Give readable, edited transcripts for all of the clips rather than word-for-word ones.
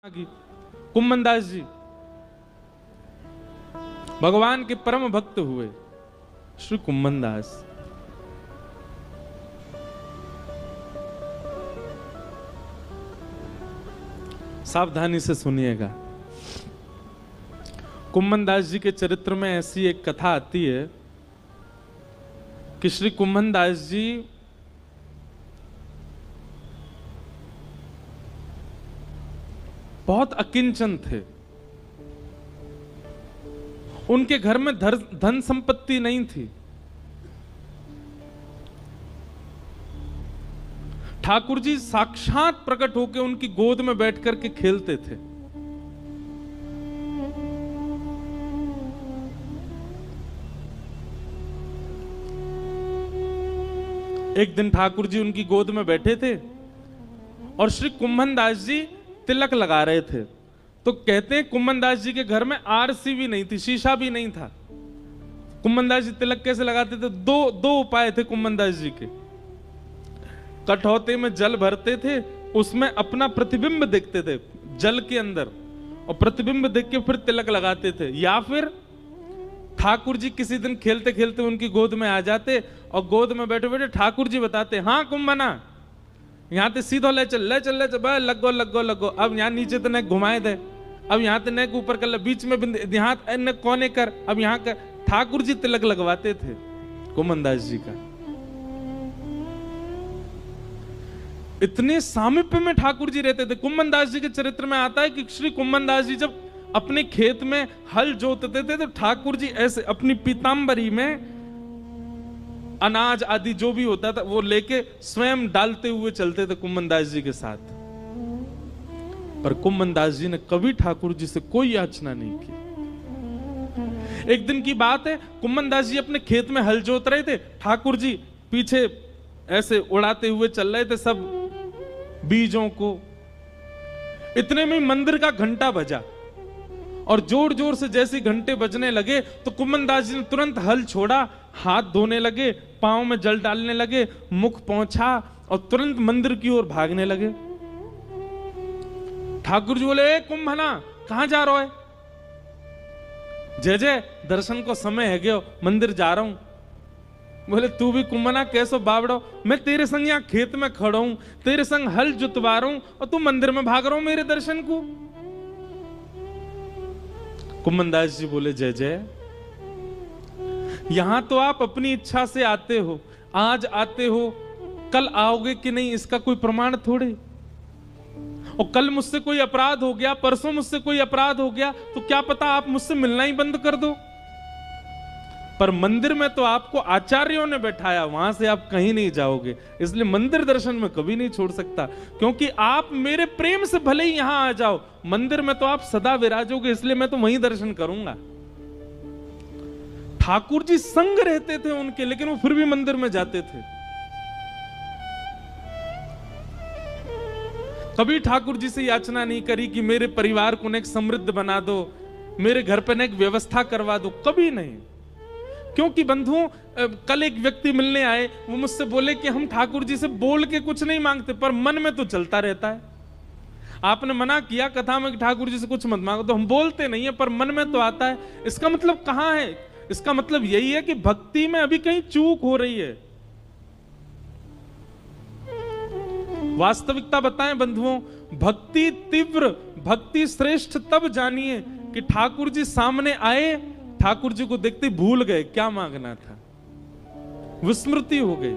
की कुम्मन दास जी भगवान के परम भक्त हुए श्री कुम्मन दास। सावधानी से सुनिएगा। कुम्मन दास जी के चरित्र में ऐसी एक कथा आती है कि श्री कुम्मन दास जी बहुत अकिंचन थे। उनके घर में धन संपत्ति नहीं थी। ठाकुर जी साक्षात प्रकट होकर उनकी गोद में बैठ करके खेलते थे। एक दिन ठाकुर जी उनकी गोद में बैठे थे और श्री कुम्मन दास जी तिलक लगा रहे थे। तो कहते हैं कुम्मन दास जी के घर में आरसी भी नहीं थी, शीशा भी नहीं था। कुम्मन दास जी तिलक कैसे लगाते थे? दो उपाय थे कुम्मन दास जी के। कठौते में जल भरते थे, उसमें अपना प्रतिबिंब देखते थे जल के अंदर, और प्रतिबिंब देख के फिर तिलक लगाते थे। या फिर ठाकुर जी किसी दिन खेलते खेलते उनकी गोद में आ जाते और गोद में बैठे बैठे ठाकुर जी बताते, हाँ कुम्मना यहाँ ते सीधो ले चल लगो। अब यहाँ नीचे तो नेक घुमाए दे, अब यहाँ ते नेक ऊपर कर ले, बीच में यहाँ नेक कोने कर, अब यहाँ कर। ठाकुर जी तिलक लगवाते थे कुम्मन दास जी का। इतने सामीप्य में ठाकुर जी रहते थे। कुम्मन दास जी के चरित्र में आता है कि श्री कुम्मन दास जी जब अपने खेत में हल जोतते थे तो ठाकुर जी ऐसे अपनी पीतांबरी में अनाज आदि जो भी होता था वो लेके स्वयं डालते हुए चलते थे कुम्मन दास जी के साथ। पर कुम्मन दास जी ने कभी ठाकुर जी से कोई याचना नहीं की। एक दिन की बात है, कुम्मन दास जी अपने खेत में हल जोत रहे थे, ठाकुर जी पीछे ऐसे उड़ाते हुए चल रहे थे सब बीजों को। इतने में मंदिर का घंटा बजा और जोर जोर से जैसे घंटे बजने लगे तो कुम्मन दास जी ने तुरंत हल छोड़ा, हाथ धोने लगे, पांव में जल डालने लगे, मुख पोंछा और तुरंत मंदिर की ओर भागने लगे। ठाकुर जी बोले, ए कुम्भना कहां जा रहा है? जय जय दर्शन को समय है गयो, मंदिर जा रहा हूं। बोले, तू भी कुम्भना कैसो बावड़ो, मैं तेरे संग यहाँ खेत में खड़ा हूं, तेरे संग हल जुतवा रहा हूं और तू मंदिर में भाग रहा हूं मेरे दर्शन को। कुम्मन दास जी बोले, जय जय यहां तो आप अपनी इच्छा से आते हो, आज आते हो, कल आओगे कि नहीं इसका कोई प्रमाण थोड़े। और कल मुझसे कोई अपराध हो गया, परसों मुझसे कोई अपराध हो गया तो क्या पता आप मुझसे मिलना ही बंद कर दो। पर मंदिर में तो आपको आचार्यों ने बैठाया, वहां से आप कहीं नहीं जाओगे, इसलिए मंदिर दर्शन में कभी नहीं छोड़ सकता। क्योंकि आप मेरे प्रेम से भले ही यहां आ जाओ, मंदिर में तो आप सदा विराजोगे, इसलिए मैं तो वहीं दर्शन करूंगा। ठाकुर जी संग रहते थे उनके, लेकिन वो फिर भी मंदिर में जाते थे। कभी ठाकुर जी से याचना नहीं करी कि मेरे परिवार को नेक समृद्ध बना दो, मेरे घर पर नेक व्यवस्था करवा दो, कभी नहीं। क्योंकि बंधुओं, कल एक व्यक्ति मिलने आए, वो मुझसे बोले कि हम ठाकुर जी से बोल के कुछ नहीं मांगते पर मन में तो चलता रहता है। आपने मना किया कथा में कि ठाकुर जी से कुछ मत मांगो, तो हम बोलते नहीं है पर मन में तो आता है। इसका मतलब कहां है? इसका मतलब यही है कि भक्ति में अभी कहीं चूक हो रही है। वास्तविकता बताएं बंधुओं, भक्ति तीव्र, भक्ति श्रेष्ठ तब जानिए कि ठाकुर जी सामने आए, ठाकुर जी को देखते भूल गए क्या मांगना था, विस्मृति हो गई।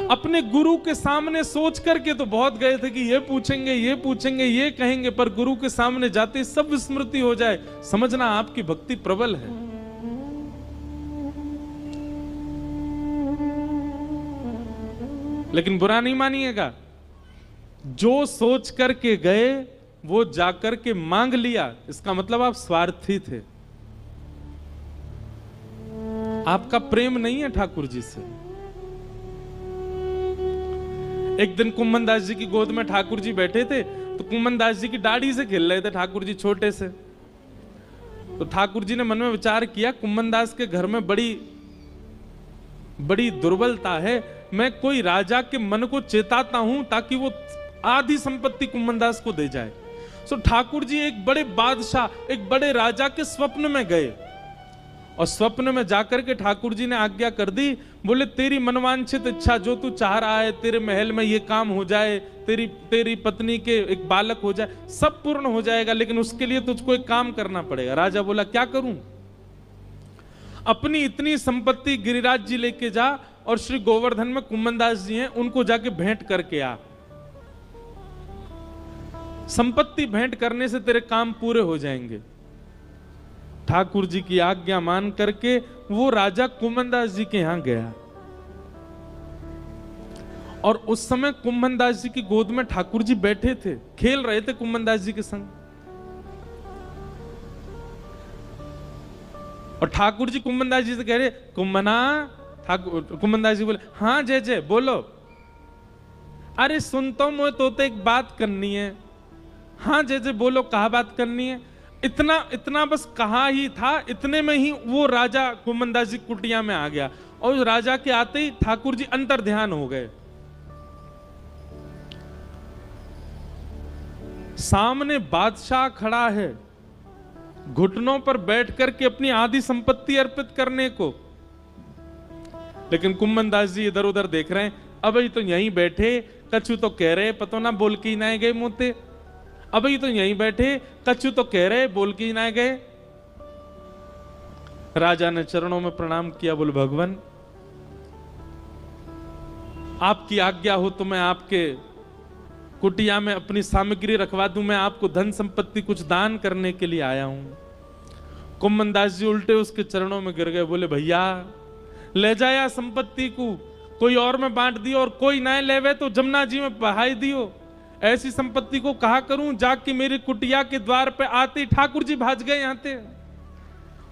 अपने गुरु के सामने सोच करके तो बहुत गए थे कि ये पूछेंगे, ये कहेंगे, पर गुरु के सामने जाते सब विस्मृति हो जाए, समझना आपकी भक्ति प्रबल है। लेकिन बुरा नहीं मानिएगा, जो सोच करके गए वो जाकर के मांग लिया, इसका मतलब आप स्वार्थी थे। आपका प्रेम नहीं है ठाकुर जी से। एक दिन कुम्मन दास जी की गोद में ठाकुर जी बैठे थे, तो कुम्मन दास जी की दाढ़ी से खेल रहे थे ठाकुर जी छोटे से। तो ठाकुर जी ने मन में विचार किया, कुम्मन दास के घर में बड़ी दुर्बलता है, मैं कोई राजा के मन को चेताता हूं ताकि वो आधी संपत्ति कुम्मन दास को दे जाए। सो ठाकुर जी एक बड़े बादशाह, एक बड़े राजा के स्वप्न में गए और स्वप्न में जाकर के ठाकुर जी ने आज्ञा कर दी, बोले तेरी मनवांछित इच्छा जो तू चाह रहा है, तेरे महल में ये काम हो जाए, तेरी पत्नी के एक बालक हो जाए, सब पूर्ण हो जाएगा, लेकिन उसके लिए तुझको एक काम करना पड़ेगा। राजा बोला क्या करूं? अपनी इतनी संपत्ति गिरिराज जी लेके जा और श्री गोवर्धन में कुम्मनदास जी हैं, उनको जाके भेंट करके आ। संपत्ति भेंट करने से तेरे काम पूरे हो जाएंगे। ठाकुर जी की आज्ञा मान करके वो राजा कुम्मनदास जी के यहां गया और उस समय कुम्मनदास जी की गोद में ठाकुर जी बैठे थे, खेल रहे थे कुम्मनदास जी के संग। और ठाकुर जी कुम्मनदास जी से कह रहे कुम्मना। कुम्मनदास जी बोले हाँ जय जय बोलो। अरे सुनता हूं मैं तो एक बात करनी है। हाँ जय जय बोलो, कहा बात करनी है? इतना बस कहा ही था, इतने में ही वो राजा कुम्मनदास जी कुटिया में आ गया और राजा के आते ही ठाकुर जी अंतर ध्यान हो गए। सामने बादशाह खड़ा है, घुटनों पर बैठ करके अपनी आधी संपत्ति अर्पित करने को, लेकिन कुम्मनदास जी इधर उधर देख रहे हैं। अभी तो यहीं बैठे, कछु तो कह रहे पतो ना बोल के ही ना गए मुंहते। अभी तो यहीं बैठे, कछु तो कह रहे बोल के ही ना गए। राजा ने चरणों में प्रणाम किया, बोले भगवान आपकी आज्ञा हो तो मैं आपके कुटिया में अपनी सामग्री रखवा दूं, मैं आपको धन संपत्ति कुछ दान करने के लिए आया हूं। कुम्मनदास जी उल्टे उसके चरणों में गिर गए, बोले भैया ले जाया संपत्ति को, कोई और में बांट दियो और कोई ना लेवे तो जमुना जी में बहाई दियो। ऐसी संपत्ति को कहा करूं, जाके मेरी कुटिया के द्वार पे आते ठाकुर जी भाज गए यहाँ थे।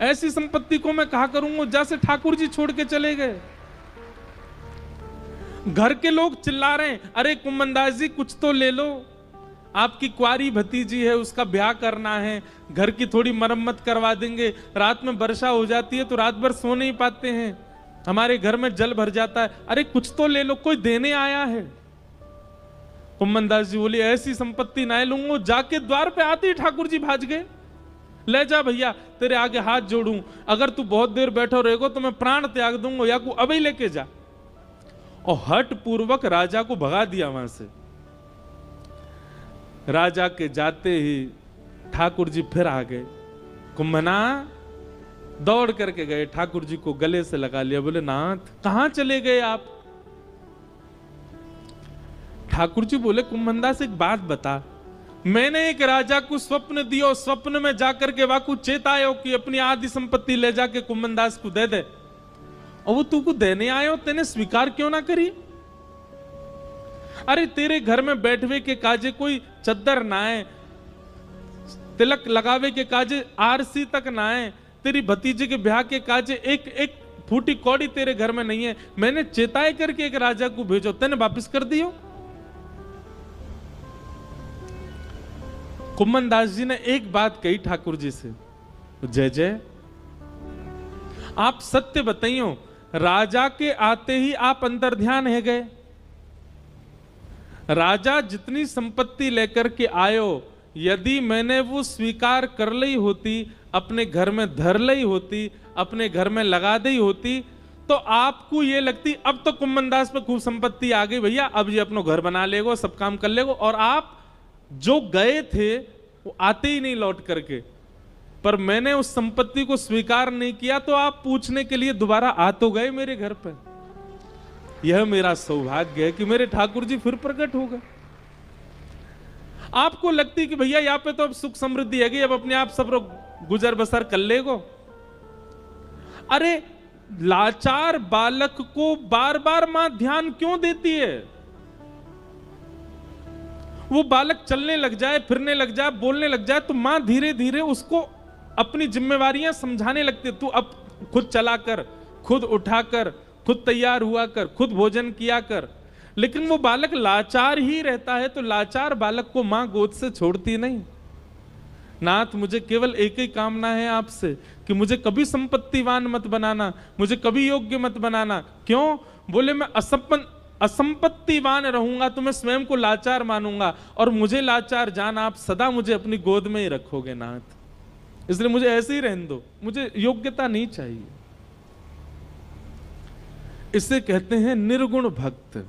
ऐसी संपत्ति को मैं कहा करूंगा, जैसे ठाकुर जी छोड़ के चले गए। घर के लोग चिल्ला रहे हैं, अरे कुम्मनदास जी कुछ तो ले लो, आपकी कुंवारी भतीजी है, उसका ब्याह करना है, घर की थोड़ी मरम्मत करवा देंगे। रात में वर्षा हो जाती है तो रात भर सो नहीं पाते हैं, हमारे घर में जल भर जाता है, अरे कुछ तो ले लो, कोई देने आया है। कुम्मनदास जी बोले ऐसी संपत्ति ना लूंगा। जाके द्वार पे आते ही ठाकुर जी भाज गए। ले जा भैया, तेरे आगे हाथ जोड़ूं, अगर तू बहुत देर बैठो रहेगो तो मैं प्राण त्याग दूंगा, या को अभी लेके जा। और हट पूर्वक राजा को भगा दिया वहां से। राजा के जाते ही ठाकुर जी फिर आ गए। कुम्भना दौड़ करके गए, ठाकुर जी को गले से लगा लिया, बोले नाथ कहां चले गए आप? ठाकुर जी बोले कुम्भनदास एक बात बता, मैंने एक राजा को स्वप्न दियो, स्वप्न में जाकर के वाकू चेतायो कि अपनी आधी संपत्ति ले जाके कुम्भनदास को दे दे, और वो तू को देने आयो, तेने स्वीकार क्यों ना करी? अरे तेरे घर में बैठवे के काजे कोई चद्दर ना है, तिलक लगावे के काजे आरसी तक ना है, तेरी भतीजे के ब्याह के काजे एक एक फूटी कौड़ी तेरे घर में नहीं है। मैंने चेताए करके एक राजा को भेजो, तेने वापस कर दियो। कुम्भनदास जी ने एक बात कही ठाकुर जी से, जय जय आप सत्य बताइयो, राजा के आते ही आप अंतर्ध्यान है गए। राजा जितनी संपत्ति लेकर के आयो, यदि मैंने वो स्वीकार कर ली होती, अपने घर में धर ली होती, अपने घर में लगा दी होती, तो आपको ये लगती अब तो कुम्भनदास पे खूब संपत्ति आ गई भैया, अब ये अपनो घर बना लेगो, सब काम कर लेगो। और आप जो गए थे वो आते ही नहीं लौट करके, पर मैंने उस संपत्ति को स्वीकार नहीं किया तो आप पूछने के लिए दोबारा आ तो गए मेरे घर पर। यह मेरा सौभाग्य है कि मेरे ठाकुर जी फिर प्रकट हो गए। आपको लगती कि भैया यहाँ पे तो अब सुख समृद्धि है गई, अब अपने आप सब लोग गुजर बसर कर लेगो। अरे लाचार बालक को बार बार मां ध्यान क्यों देती है? वो बालक चलने लग जाए, फिरने लग जाए, बोलने लग जाए, तो मां धीरे धीरे उसको अपनी जिम्मेवारियां समझाने लगती है। तू अब खुद चला कर, खुद उठा कर, खुद तैयार हुआ कर, खुद भोजन किया कर। लेकिन वो बालक लाचार ही रहता है, तो लाचार बालक को मां गोद से छोड़ती नहीं। नाथ मुझे केवल एक ही कामना है आपसे कि मुझे कभी संपत्तिवान मत बनाना, मुझे कभी योग्य मत बनाना। क्यों? बोले मैं असंपत्तिवान रहूंगा तो मैं स्वयं को लाचार मानूंगा, और मुझे लाचार जान आप सदा मुझे अपनी गोद में ही रखोगे नाथ। इसलिए मुझे ऐसे ही रहने दो, मुझे योग्यता नहीं चाहिए। इसे कहते हैं निर्गुण भक्त।